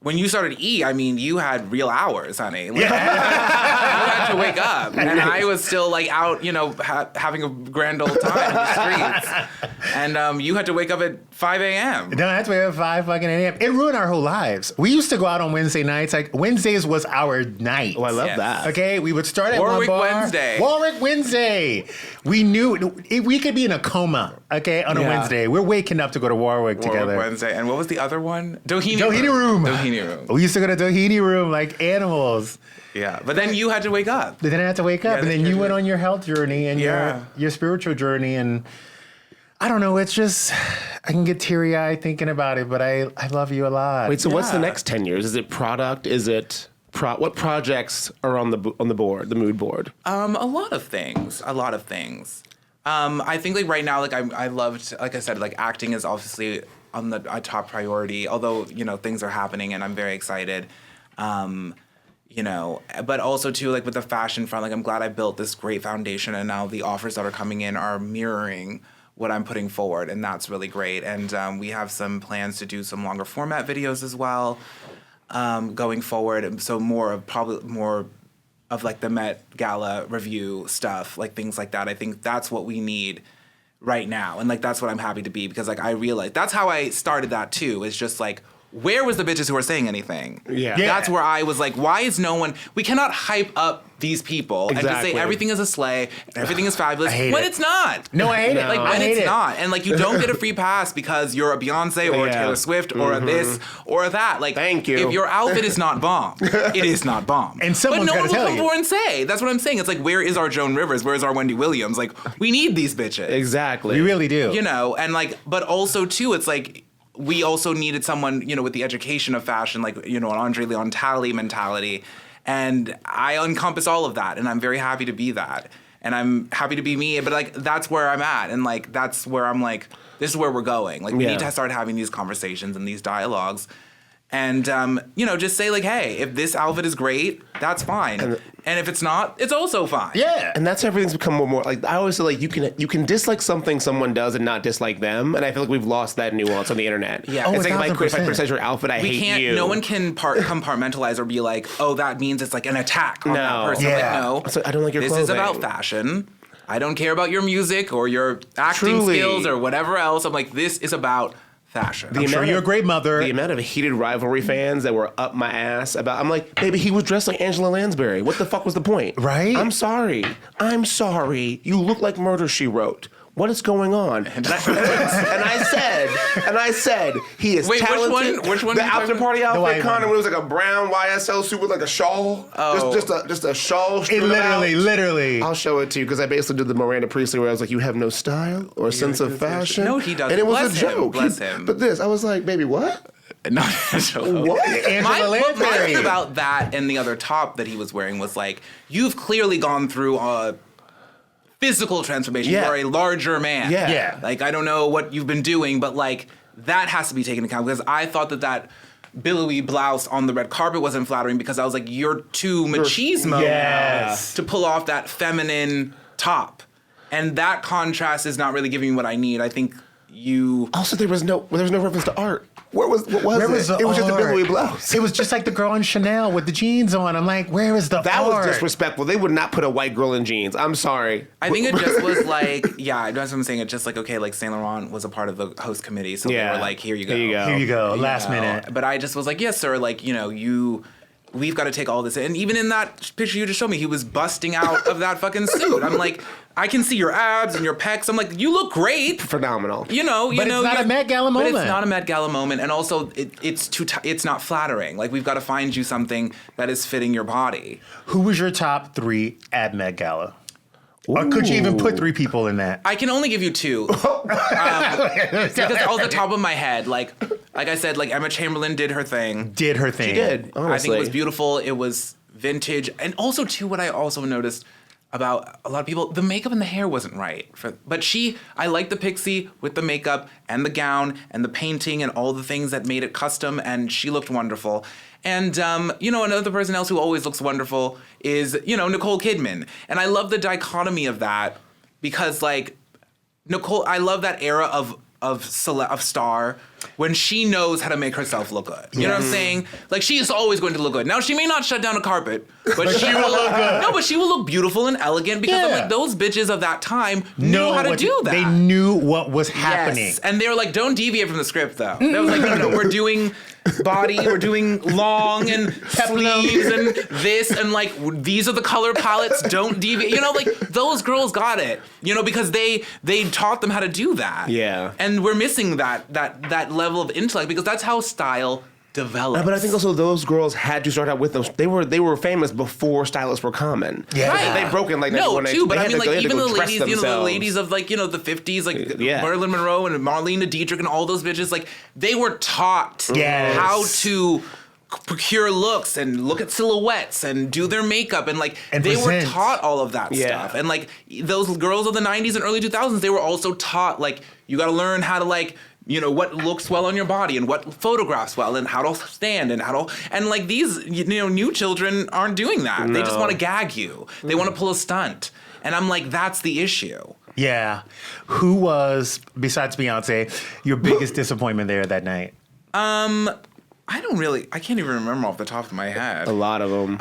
When you started E, I mean, you had real hours, honey. Like, you had to wake up, and I was still like out, having a grand old time in the streets. And you had to wake up at 5 a.m. No, that's why at 5 fucking a.m. It ruined our whole lives. We used to go out on Wednesday nights. Like Wednesdays was our night. Oh, I love Yes. that. Okay, we would start at Warwick one bar. Wednesday. Warwick Wednesday. We knew we could be in a coma. Okay, on a Yeah. Wednesday, we're waking up to go to Warwick Warwick together. Wednesday. And what was the other one? Doheny Room. Doheny Room. We used to go to Doheny Room like animals. Yeah. But then you had to wake up. But then I had to wake up, Yeah, and then then you you went had to- on your health journey and Yeah. your spiritual journey, and I don't know. It's just I can get teary eyed thinking about it, but I love you a lot. Wait, so what's the Yeah. next 10 years? Is it product? Is it what projects are on the board, the mood board? A lot of things. I think like right now, like I loved, like I said, like acting is obviously on the top priority. Although things are happening, and I'm very excited. But also too, like with the fashion front, like I'm glad I built this great foundation, and now the offers that are coming in are mirroring what I'm putting forward, and that's really great. And we have some plans to do some longer format videos as well, going forward. And so more of like the Met Gala review stuff, like things like that. I think that's what we need right now. And like, that's what I'm happy to be, because like I realized that's how I started that too. Is just like, where was the bitches who were saying anything? Yeah. That's where I was like, why is no one, we cannot hype up these people and just Exactly. say everything is a sleigh, everything is fabulous, I hate when it. it's not. No, I hate it. Like I when hate it's it. not. And like you don't get a free pass because you're a Beyonce or a Yeah. Taylor Swift or a this or a that. Like, Thank you. if your outfit is not bomb, it is not bomb. And someone's but no gotta one will tell come you. forward and say. That's what I'm saying. It's like, where is our Joan Rivers? Where is our Wendy Williams? Like, we need these bitches. Exactly. We really do. And like, but also too, it's like, we also needed someone, with the education of fashion, like, an Andre Leon Talley mentality. And I encompass all of that. And I'm very happy to be that. And I'm happy to be me. But like, that's where I'm at. And like, that's where I'm like, this is where we're going. Like, we Yeah. need to start having these conversations and these dialogues. And, just say like, hey, if this outfit is great, that's fine. And if it's not, it's also fine. Yeah. And that's everything's become more like I always say, like you can dislike something someone does and not dislike them, and I feel like we've lost that nuance on the internet. Yeah. Oh, It's like if I 1000%. criticize your outfit, I We hate can't. you. No one can compartmentalize or be like, "Oh, that means it's like an attack on that No. person." Yeah. Like, no, It's like, I don't like your This is clothing. about fashion. I don't care about your music or your acting Truly. skills or whatever else. I'm like, this is about fashion. I'm sure amount you're a of- great mother. The amount of heated rivalry fans that were up my ass about, I'm like, baby, he was dressed like Angela Lansbury. What the fuck was the point? Right? I'm sorry. You look like Murder, She Wrote. What is going on? And I said, he is Wait, which talented. one- which one The are you talking after party The white outfit, Connor, one. was like a brown YSL suit with like a shawl. Oh. Just a shawl. It strewn literally, about. literally. I'll show it to you because I basically did the Miranda Priestley where I was like, you have no style or sense of fashion. No, he doesn't. And it was Bless a him, joke. bless him. But this, I was like, baby, what? Not What? Angela my Lansbury. thing about that and the other top that he was wearing was like, you've clearly gone through a physical transformation. Yeah. You're a larger man. Yeah. Yeah. Like, I don't know what you've been doing, but like, that has to be taken into account because I thought that billowy blouse on the red carpet wasn't flattering because I was like, you're too machismo to pull off that feminine top. And that contrast is not really giving me what I need. I think Also, there was no reference to art. What was it? It was just a billowy blouse. It was just like the girl in Chanel with the jeans on. I'm like, where is the art? That was disrespectful. They would not put a white girl in jeans. I'm sorry. I think it just was like, that's what I'm saying. It's just like, okay, like Saint Laurent was a part of the host committee. So they were like, here you go. Here you go. Last minute. But I just was like, yes, sir. Like, we've got to take all this. And even in that picture you just showed me, he was busting out of that fucking suit. I'm like, I can see your abs and your pecs. I'm like, you look great. Phenomenal. But it's not a Met Gala moment. But it's not a Met Gala moment. And also, it's not flattering. Like, we've got to find you something that is fitting your body. Who was your top 3 at Met Gala? Or could you even put 3 people in that? I can only give you 2. Because off the top of my head, like I said, like Emma Chamberlain did her thing. She did, honestly. I think it was beautiful. It was vintage. And also, too, what I also noticed about a lot of people, the makeup and the hair wasn't right. But I liked the Pixie with the makeup and the gown and the painting and all the things that made it custom, and she looked wonderful. And, another person else who always looks wonderful is, Nicole Kidman. And I love the dichotomy of that because, like, Nicole, I love that era of star when she knows how to make herself look good. You know what I'm saying? Like, she is always going to look good. Now, she may not shut down a carpet, but she will look good. No, but she will look beautiful and elegant because I'm like, those bitches of that time knew how to do that. They knew what was happening. Yes. And they were like, don't deviate from the script, though. They was like, no, we're doing body, we're doing long and sleeves and this, and like, these are the color palettes, don't deviate. Like, those girls got it, because they taught them how to do that. Yeah. And we're missing that level of intellect because that's how style develops. But I think also those girls had to start out with them. They were famous before stylists were common. Yeah. Right. They broke in like no, too. But I mean, like even the ladies, themselves. the ladies of like the 50s, like Marilyn Monroe and Marlene Dietrich and all those bitches, like they were taught how to procure looks and look at silhouettes and do their makeup and like and they were taught all of that stuff. And like those girls of the 90s and early 2000s, they were also taught like you got to learn how to like what looks well on your body and what photographs well and how to stand and and like these, new children aren't doing that. No. They just want to gag you. They want to pull a stunt. And I'm like, that's the issue. Yeah. Who was, besides Beyonce, your biggest disappointment there that night? I can't even remember off the top of my head. A lot of them.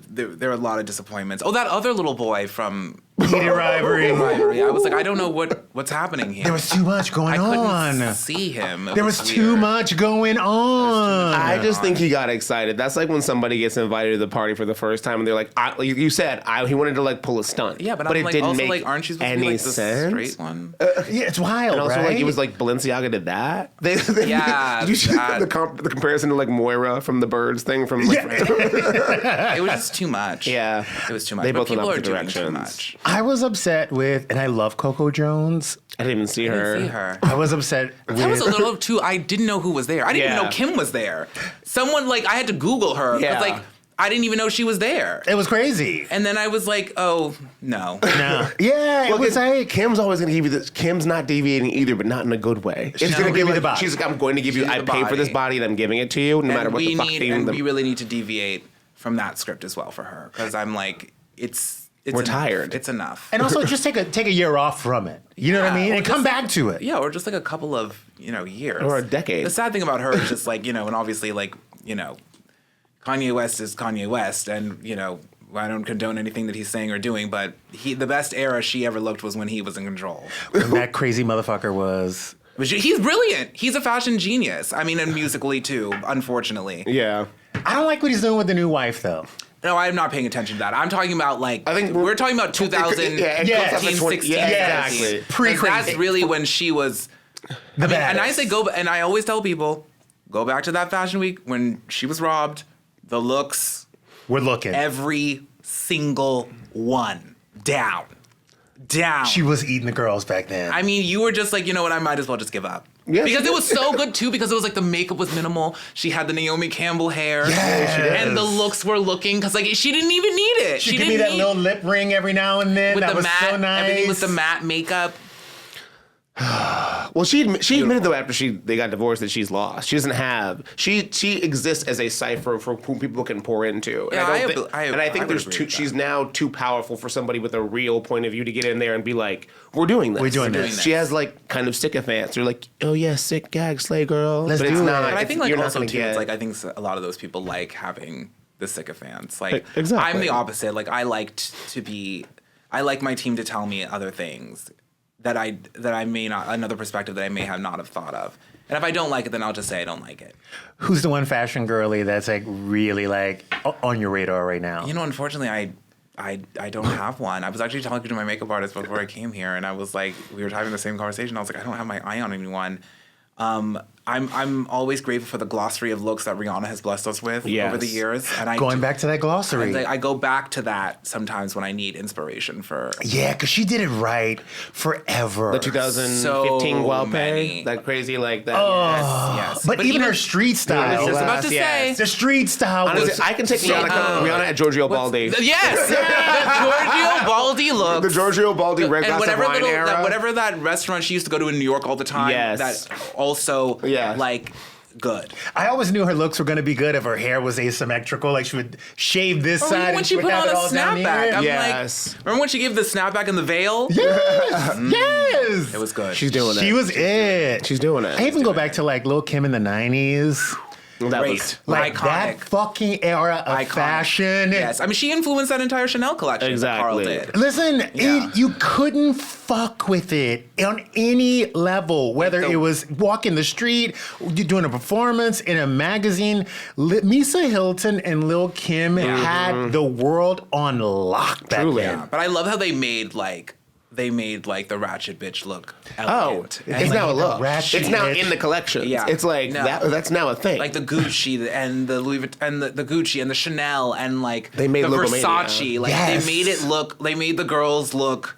There are a lot of disappointments. Oh, that other little boy from Peter Ivory. I was like, I don't know what's happening here. There was too much going on. I couldn't see him. There was too much going on. I just think he got excited. That's like when somebody gets invited to the party for the first time and they're like, you said, he wanted to like pull a stunt. Yeah, but it like, didn't also, make aren't you supposed any to be like sense? The straight one? Yeah, it's wild, and also, right? like, it was like Balenciaga did that. Yeah. Did you see the comparison to like Moira from the Birds thing from like It was just too much. Yeah. It was too much. They but both went people are opposite doing too directions. much. I was upset with, and I love Coco Jones. I didn't even see her. I was upset with... That was a little too... I didn't know who was there. I didn't even know Kim was there. Someone, like, I had to Google her. Yeah. Like, I didn't even know she was there. It was crazy. And then I was like, oh, no. Yeah, well, it was like... Kim's always going to give you this. Kim's not deviating either, but not in a good way. She's going to give you the body. She's like, I'm going to give you... I paid for this body and I'm giving it to you, no matter what the fuck theme... And we really need to deviate from that script as well for her. Because I'm like, we're tired. It's enough. And also just take a year off from it. You know what I mean? And come back to it. Yeah, or just like a couple of, years. Or a decade. The sad thing about her is just like, and obviously like, Kanye West is Kanye West and, I don't condone anything that he's saying or doing, but the best era she ever looked was when he was in control. When that crazy motherfucker was... He's brilliant. He's a fashion genius. I mean, and musically too, unfortunately. Yeah. I don't like what he's doing with the new wife, though. No, I'm not paying attention to that. I'm talking about like I think we're talking about 2015, 16. Yeah, exactly. Pre-crazy. That's really when she was The best. And I say and I always tell people, go back to that fashion week when she was robbed. The looks, we're looking. Every single one down. She was eating the girls back then. I mean, you were just like, you know what? I might as well just give up. Yes, because it was so good too. Because it was like the makeup was minimal. She had the Naomi Campbell hair, and the looks were looking because like she didn't even need it. She give me that little lip ring every now and then. With that the was matte, so nice. Everything with the matte makeup. Well, she admitted though after they got divorced that she's lost. She doesn't have she exists as a cipher for whom people can pour into. And Yeah, I think there's too. She's now too powerful for somebody with a real point of view to get in there and be like, "We're doing this. We're doing this." She has like kind of sycophants. They're like, "Oh yeah, sick gag, slay girl." Let's but do it's it. not. But I think like you're not also gonna too, get. it's like I think a lot of those people like having the sycophants. Like Exactly. I'm the opposite. Like I like my team to tell me other things that I may not, another perspective that I may have not have thought of. And if I don't like it, then I'll just say I don't like it. Who's the one fashion girly that's like really like on your radar right now? You know, unfortunately, I don't have one. I was actually talking to my makeup artist before I came here, and I was like, we were having the same conversation. I was like, I don't have my eye on anyone. I'm always grateful for the glossary of looks that Rihanna has blessed us with over the years. And Going back to that glossary. I go back to that sometimes when I need inspiration for. Yeah, because she did it right forever. The 2015 So Gualpe, many. that crazy like that. Yes. But even her street style. I was just about to Yes. say. The street style Honestly, was I can take Rihanna at Giorgio Baldi. Yes, the Giorgio Baldi look. The Giorgio Baldi red glass of wine era. Whatever that restaurant she used to go to in New York all the time. Yes. That also like good. I always knew her looks were going to be good if her hair was asymmetrical. Like she would shave this side When and she would put have on it a all down snapback, here. I'm Yes. like, remember when she gave the snapback and the veil? Yes, yes. It was good. She's doing it. She was it. She's doing it. I even go back to like Lil' Kim in the 90s. That Great. was Like Iconic. that fucking era of Iconic. fashion. Yes, I mean she influenced that entire Chanel collection that Carl Exactly. did. Listen, Yeah. you couldn't fuck with it on any level, whether it was walking the street, you doing a performance in a magazine. Misa Hilton and Lil' Kim had the world on lock back Truly. then. But I love how they made like the ratchet bitch look Oh, elegant. it's And, now a like, look. ratchet It's now bitch. in the collection. Yeah. It's like No. that's now a thing. like the Gucci and the Louis Vuitton and the Gucci and the Chanel and like They made the Logomania. Versace. Like Yes. they made the girls look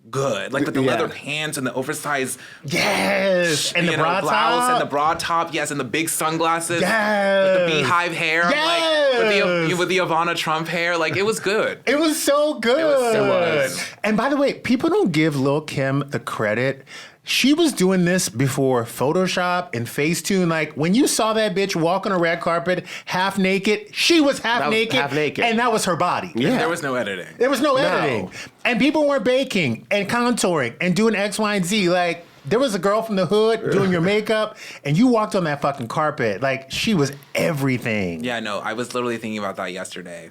good. Like with the Yeah. leather pants and the oversized Yes, and the bra blouse top. and the bra top, yes, and the big sunglasses. Yes. With the beehive hair. Yes. Like with the Ivana Trump hair. Like it was good. It was so good. It was. And by the way, people don't give Lil' Kim the credit. She was doing this before Photoshop and Facetune. Like when you saw that bitch walk on a red carpet half naked, she was half naked. And that was her body. Yeah. There was no editing. There was no editing. And people weren't baking and contouring and doing X, Y, and Z. Like, there was a girl from the hood doing your makeup, and you walked on that fucking carpet. Like, she was everything. Yeah, no, I was literally thinking about that yesterday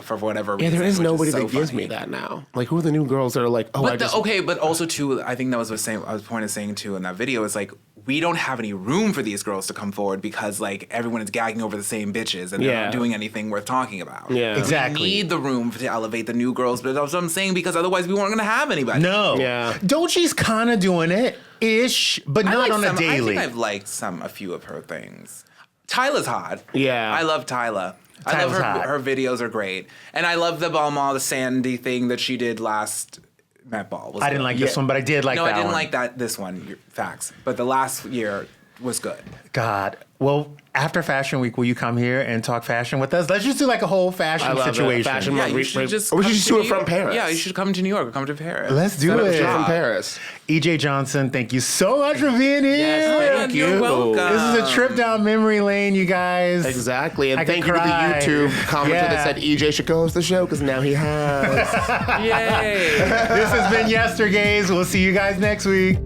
for whatever reason. yeah, there is which nobody so that gives funny. me that now. Like, who are the new girls that are like, oh, But also too, I think that was the point of saying too in that video is like we don't have any room for these girls to come forward because like everyone is gagging over the same bitches and they're not doing anything worth talking about. Yeah. Exactly. We need the room to elevate the new girls, but that's what I'm saying because otherwise we weren't going to have anybody. No. Yeah. Doechie's kind of doing it, ish, but not on a daily. I think I've liked a few of her things. Tyla's hot. Yeah. I love Tyla. I love Tyla's hot. her videos are great. And I love the Balmain, the Sandy thing that she did last Met Ball. I didn't like this one, but I did like that No, one. I didn't like this one. Facts. But the last year was good. God. Well, after Fashion Week, will you come here and talk fashion with us? Let's just do like a whole fashion situation. Fashion Yeah, month. you should just Or we come should just to do it New from York. Paris. Yeah, you should come to New York or come to Paris. Let's do it. Straight from Paris. EJ Johnson, thank you so much for being here. Yes, thank you. You're welcome. This is a trip down memory lane, you guys. Exactly. And I could thank you to the cry. YouTube commenter Yeah. that said EJ should co-host the show because now he has. Yay. This has been Yestergays. We'll see you guys next week.